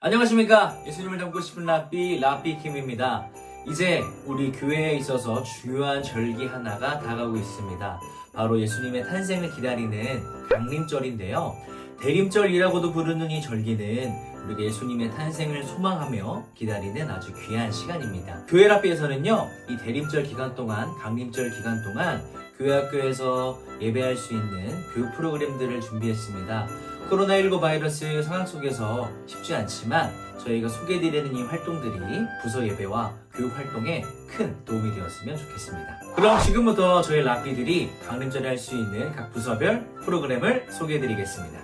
안녕하십니까. 예수님을 닮고 싶은 라삐킴입니다. 이제 우리 교회에 있어서 중요한 절기 하나가 다가오고 있습니다. 바로 예수님의 탄생을 기다리는 강림절인데요. 대림절이라고도 부르는 이 절기는 우리가 예수님의 탄생을 소망하며 기다리는 아주 귀한 시간입니다. 교회 라삐에서는요, 이 대림절 기간 동안, 강림절 기간 동안 교회 학교에서 예배할 수 있는 교육 프로그램들을 준비했습니다. 코로나19 바이러스 상황 속에서 쉽지 않지만 저희가 소개해드리는 이 활동들이 부서 예배와 교육 활동에 큰 도움이 되었으면 좋겠습니다. 그럼 지금부터 저희 라삐들이 강림절에 할 수 있는 각 부서별 프로그램을 소개해드리겠습니다.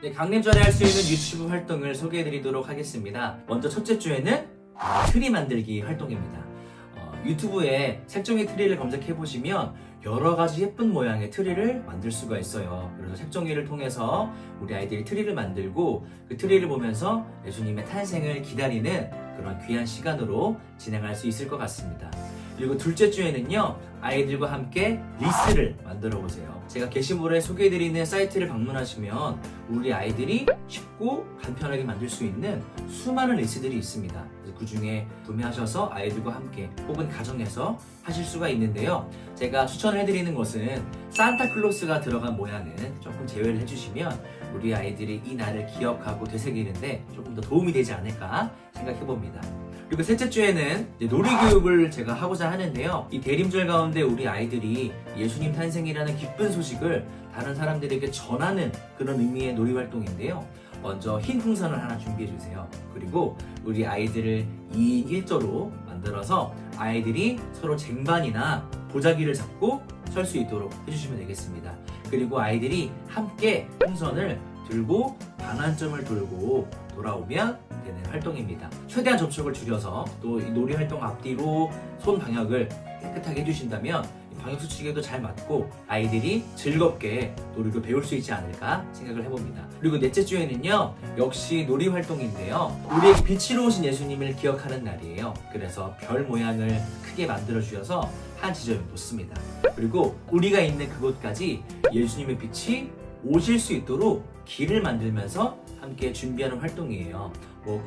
네, 강림절에 할 수 있는 유튜브 활동을 소개해드리도록 하겠습니다. 먼저 첫째 주에는 트리 만들기 활동입니다. 유튜브에 색종이 트리를 검색해보시면 여러가지 예쁜 모양의 트리를 만들 수가 있어요. 그래서 색종이를 통해서 우리 아이들이 트리를 만들고 그 트리를 보면서 예수님의 탄생을 기다리는 그런 귀한 시간으로 진행할 수 있을 것 같습니다. 그리고 둘째 주에는요, 아이들과 함께 리스를 만들어 보세요. 제가 게시물에 소개해드리는 사이트를 방문하시면 우리 아이들이 쉽고 간편하게 만들 수 있는 수많은 리스들이 있습니다. 그 중에 구매하셔서 아이들과 함께 혹은 가정에서 하실 수가 있는데요. 제가 추천을 해드리는 것은 산타클로스가 들어간 모양은 조금 제외를 해주시면 우리 아이들이 이 날을 기억하고 되새기는데 조금 더 도움이 되지 않을까 생각해봅니다. 그리고 셋째 주에는 놀이교육을 제가 하고자 하는데요. 이 대림절 가운데 우리 아이들이 예수님 탄생이라는 기쁜 소식을 다른 사람들에게 전하는 그런 의미의 놀이활동인데요. 먼저 흰 풍선을 하나 준비해주세요. 그리고 우리 아이들을 2인 1조로 만들어서 아이들이 서로 쟁반이나 보자기를 잡고 설 수 있도록 해주시면 되겠습니다. 그리고 아이들이 함께 풍선을 들고 반환점을 돌고 돌아오면 되는 활동입니다. 최대한 접촉을 줄여서 또 이 놀이 활동 앞뒤로 손 방역을 깨끗하게 해주신다면 방역 수칙에도 잘 맞고 아이들이 즐겁게 놀이를 배울 수 있지 않을까 생각을 해봅니다. 그리고 넷째 주에는요, 역시 놀이 활동인데요. 우리에게 빛으로 오신 예수님을 기억하는 날이에요. 그래서 별 모양을 크게 만들어 주셔서 한 지점에 놓습니다. 그리고 우리가 있는 그곳까지 예수님의 빛이 오실 수 있도록 길을 만들면서 함께 준비하는 활동이에요.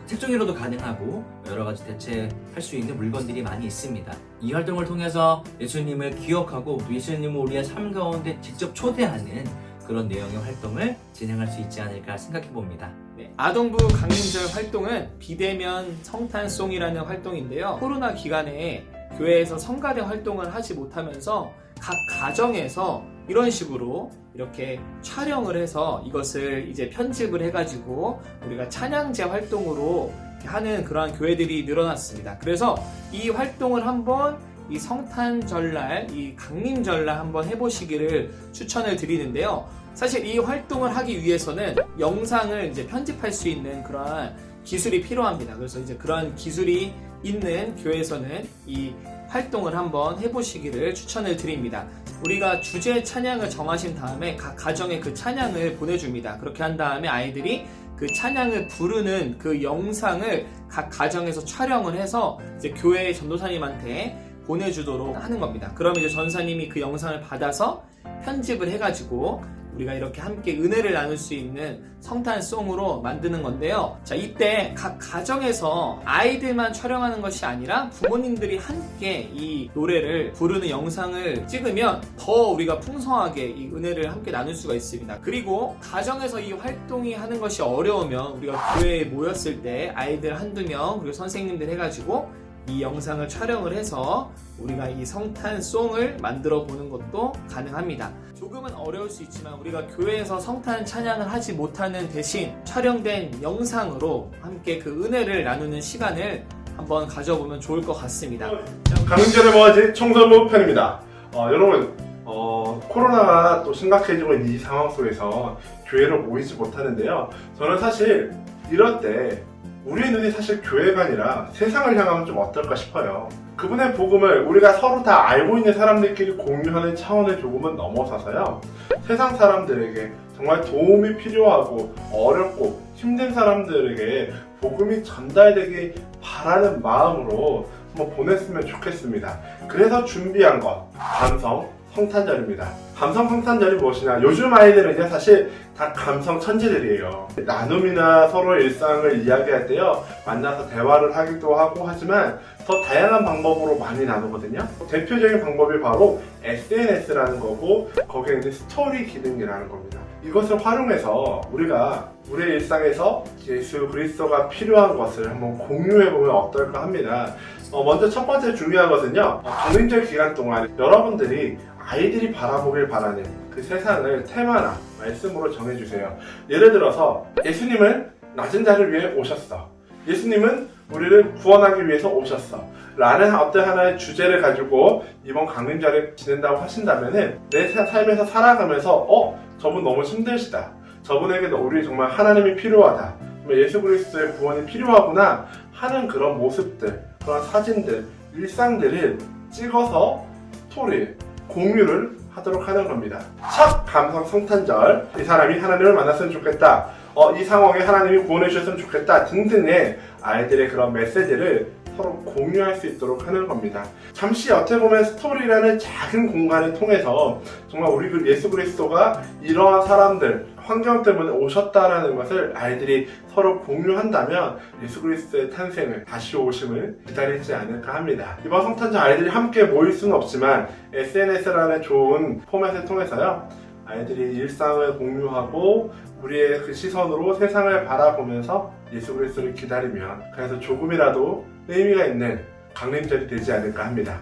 색종이로도 가능하고 여러 가지 대체할 수 있는 물건들이 많이 있습니다. 이 활동을 통해서 예수님을 기억하고 예수님을 우리의 삶 가운데 직접 초대하는 그런 내용의 활동을 진행할 수 있지 않을까 생각해 봅니다. 네, 아동부 강림절 활동은 비대면 성탄송이라는 활동인데요. 코로나 기간에 교회에서 성가대 활동을 하지 못하면서 각 가정에서 이런 식으로 이렇게 촬영을 해서 이것을 이제 편집을 해가지고 우리가 찬양제 활동으로 하는 그러한 교회들이 늘어났습니다. 그래서 이 활동을 한번 이 성탄절날, 이 강림절날 한번 해보시기를 추천을 드리는데요. 사실 이 활동을 하기 위해서는 영상을 이제 편집할 수 있는 그러한 기술이 필요합니다. 그래서 이제 그런 기술이 있는 교회에서는 이 활동을 한번 해보시기를 추천을 드립니다. 우리가 주제 찬양을 정하신 다음에 각 가정에 그 찬양을 보내줍니다. 그렇게 한 다음에 아이들이 그 찬양을 부르는 그 영상을 각 가정에서 촬영을 해서 이제 교회 전도사님한테 보내주도록 하는 겁니다. 그러면 이제 전사님이 그 영상을 받아서 편집을 해가지고 우리가 이렇게 함께 은혜를 나눌 수 있는 성탄송으로 만드는 건데요. 자, 이때 각 가정에서 아이들만 촬영하는 것이 아니라 부모님들이 함께 이 노래를 부르는 영상을 찍으면 더 우리가 풍성하게 이 은혜를 함께 나눌 수가 있습니다. 그리고 가정에서 이 활동이 하는 것이 어려우면 우리가 교회에 모였을 때 아이들 한두 명 그리고 선생님들 해가지고 이 영상을 촬영을 해서 우리가 이 성탄송을 만들어 보는 것도 가능합니다. 조금은 어려울 수 있지만 우리가 교회에서 성탄 찬양을 하지 못하는 대신 촬영된 영상으로 함께 그 은혜를 나누는 시간을 한번 가져보면 좋을 것 같습니다. 강림절에 뭐하지? 청소부 편입니다. 여러분, 코로나가 또 심각해지고 있는 이 상황 속에서 교회로 모이지 못하는데요. 저는 사실 이럴 때 우리의 눈이 사실 교회가 아니라 세상을 향하면 좀 어떨까 싶어요. 그분의 복음을 우리가 서로 다 알고 있는 사람들끼리 공유하는 차원을 조금은 넘어서서요, 세상 사람들에게 정말 도움이 필요하고 어렵고 힘든 사람들에게 복음이 전달되길 바라는 마음으로 한번 보냈으면 좋겠습니다. 그래서 준비한 것, 감성 성탄절입니다. 감성 성탄절이 무엇이냐? 요즘 아이들은요, 사실 다 감성 천재들이에요. 나눔이나 서로 일상을 이야기할 때요, 만나서 대화를 하기도 하고 하지만 더 다양한 방법으로 많이 나누거든요. 대표적인 방법이 바로 SNS라는 거고, 거기에 있는 스토리 기능이라는 겁니다. 이것을 활용해서 우리가 우리의 일상에서 예수 그리스도가 필요한 것을 한번 공유해보면 어떨까 합니다. 먼저 첫 번째 중요한 것은요, 강림절 기간 동안 여러분들이 아이들이 바라보길 바라는 그 세상을 테마나 말씀으로 정해주세요. 예를 들어서 예수님은 낮은 자를 위해 오셨어. 예수님은 우리를 구원하기 위해서 오셨어. 라는 어떤 하나의 주제를 가지고 이번 강림절을 지낸다고 하신다면은 내 삶에서 살아가면서 저분 너무 힘드시다. 저분에게도 우리 정말 하나님이 필요하다. 예수 그리스도의 구원이 필요하구나 하는 그런 모습들, 그런 사진들, 일상들을 찍어서 스토리, 공유를 하도록 하는 겁니다. 첫 감성 성탄절, 이 사람이 하나님을 만났으면 좋겠다. 이 상황에 하나님이 구원해 주셨으면 좋겠다. 등등의 아이들의 그런 메시지를 서로 공유할 수 있도록 하는 겁니다. 잠시 어떻게 보면 스토리라는 작은 공간을 통해서 정말 우리 그 예수 그리스도가 이러한 사람들, 환경 때문에 오셨다라는 것을 아이들이 서로 공유한다면 예수 그리스도의 탄생을, 다시 오심을 기다리지 않을까 합니다. 이번 성탄절 아이들이 함께 모일 수는 없지만 SNS라는 좋은 포맷을 통해서요, 아이들이 일상을 공유하고 우리의 그 시선으로 세상을 바라보면서 예수 그리스도를 기다리면, 그래서 조금이라도 의미가 있는 강림절이 되지 않을까 합니다.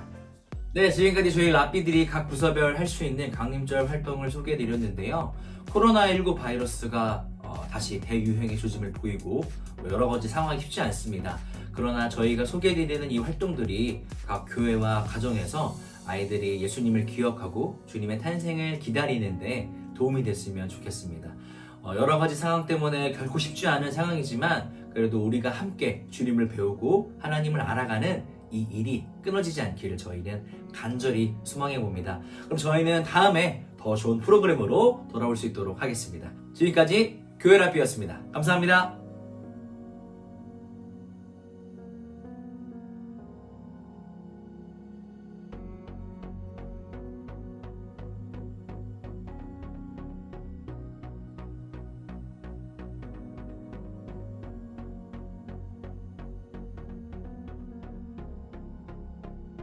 네, 지금까지 저희 라삐들이 각 부서별 할 수 있는 강림절 활동을 소개해드렸는데요. 코로나19 바이러스가 다시 대유행의 조짐을 보이고 여러 가지 상황이 쉽지 않습니다. 그러나 저희가 소개해드리는 이 활동들이 각 교회와 가정에서 아이들이 예수님을 기억하고 주님의 탄생을 기다리는데 도움이 됐으면 좋겠습니다. 여러 가지 상황 때문에 결코 쉽지 않은 상황이지만 그래도 우리가 함께 주님을 배우고 하나님을 알아가는 이 일이 끊어지지 않기를 저희는 간절히 소망해 봅니다. 그럼 저희는 다음에 더 좋은 프로그램으로 돌아올 수 있도록 하겠습니다. 지금까지 교회 라삐였습니다. 감사합니다.